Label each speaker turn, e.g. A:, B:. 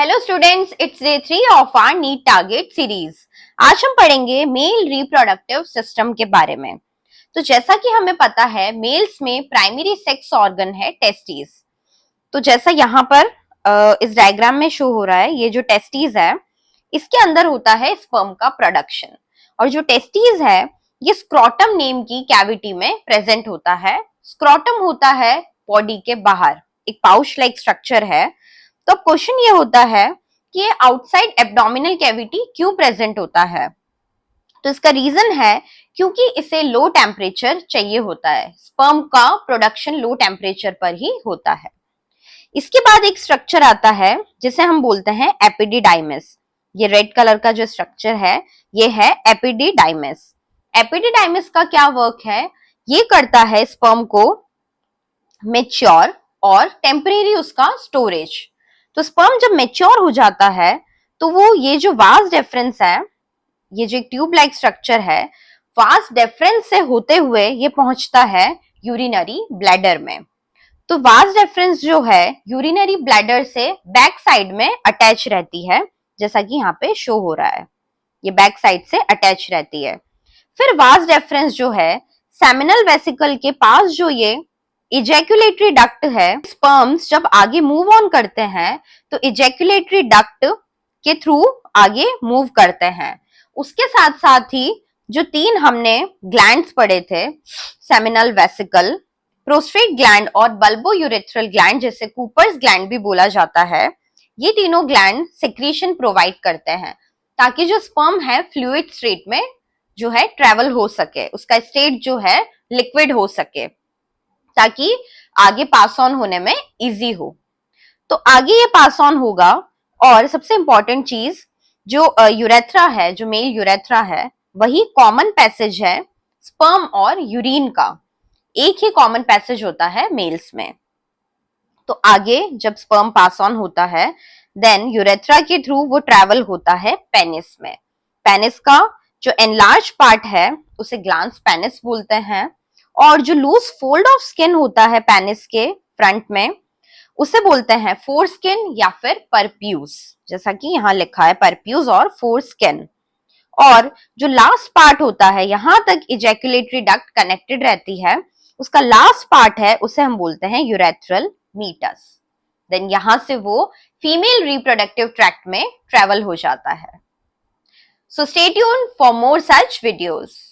A: Hello students, it's day 3 of our NEET target series. आज हम पढ़ेंगे मेल रिप्रोडक्टिव सिस्टम के बारे में। तो जैसा कि हमें पता है, मेल्स में प्राइमरी सेक्स ऑर्गन है टेस्टिस। तो जैसा यहाँ पर इस डायग्राम में शो हो रहा है, ये जो टेस्टिस है इसके अंदर होता है स्पर्म का प्रोडक्शन। और जो टेस्टिस है ये स्क्रोटम नेम की कैविटी में प्रेजेंट होता है। स्क्रोटम होता है बॉडी के बाहर, एक पाउच लाइक स्ट्रक्चर है। तो क्वेश्चन ये होता है कि ये आउटसाइड एब्डोमिनल कैविटी क्यों प्रेजेंट होता है। तो इसका रीजन है क्योंकि इसे लो टेम्परेचर चाहिए होता है। स्पर्म का प्रोडक्शन लो टेम्परेचर पर ही होता है। इसके बाद एक स्ट्रक्चर आता है जिसे हम बोलते हैं एपिडिडाइमिस। ये रेड कलर का जो स्ट्रक्चर है ये है एपिडिडाइमिस। एपिडिडाइमिस का क्या वर्क है? ये करता है स्पर्म को मेच्योर और टेम्परेरी उसका स्टोरेज। तो स्पर्म जब मेच्योर हो जाता है तो वो ये जो वास डेफरेंस है, ये जो एक ट्यूब लाइक स्ट्रक्चर है, वास डेफरेंस से होते हुए ये पहुंचता है यूरिनरी ब्लैडर में। तो वास डेफरेंस जो है यूरिनरी ब्लैडर से बैक साइड में अटैच रहती है, जैसा कि यहाँ पे शो हो रहा है, ये बैक साइड से अटैच रहती है। फिर वास डेफरेंस जो है सेमिनल वेसिकल के पास जो ये इजैक्युलेटरी डक्ट है, स्पर्म्स जब आगे मूव ऑन करते हैं तो इजैक्युलेटरी डक्ट के थ्रू आगे मूव करते हैं। उसके साथ साथ ही जो तीन हमने ग्लैंड्स पढ़े थे, सेमिनल वेसिकल, प्रोस्टेट ग्लैंड और बल्बोयूरेथ्रल ग्लैंड, जिसे कूपर्स ग्लैंड भी बोला जाता है, ये तीनों ग्लैंड सेक्रीशन प्रोवाइड करते हैं ताकि जो स्पर्म है फ्लूइड स्टेट में जो है ट्रेवल हो सके, उसका स्टेट जो है लिक्विड हो सके, ताकि आगे पास ऑन होने में इजी हो। तो आगे ये पास ऑन होगा। और सबसे इंपॉर्टेंट चीज, जो यूरेथ्रा है, जो मेल यूरेथ्रा है, वही कॉमन पैसेज है स्पर्म और यूरिन का। एक ही कॉमन पैसेज होता है मेल्स में। तो आगे जब स्पर्म पास ऑन होता है देन यूरेथ्रा के थ्रू वो ट्रेवल होता है पेनिस में। पेनिस का जो एनलार्ज पार्ट है उसे ग्लांस पेनिस बोलते हैं। और जो लूज फोल्ड ऑफ स्किन होता है पेनिस के फ्रंट में उसे बोलते हैं फोरस्किन या फिर परप्यूस, जैसा कि यहाँ लिखा है परप्यूस और फोरस्किन। और जो लास्ट पार्ट होता है, यहां तक इजैक्युलेटरी डक्ट कनेक्टेड रहती है, उसका लास्ट पार्ट है उसे हम बोलते हैं यूरेथ्रल मीटस। देन यहां से वो फीमेल रिप्रोडक्टिव ट्रैक्ट में ट्रेवल हो जाता है। So stay tuned for more such videos.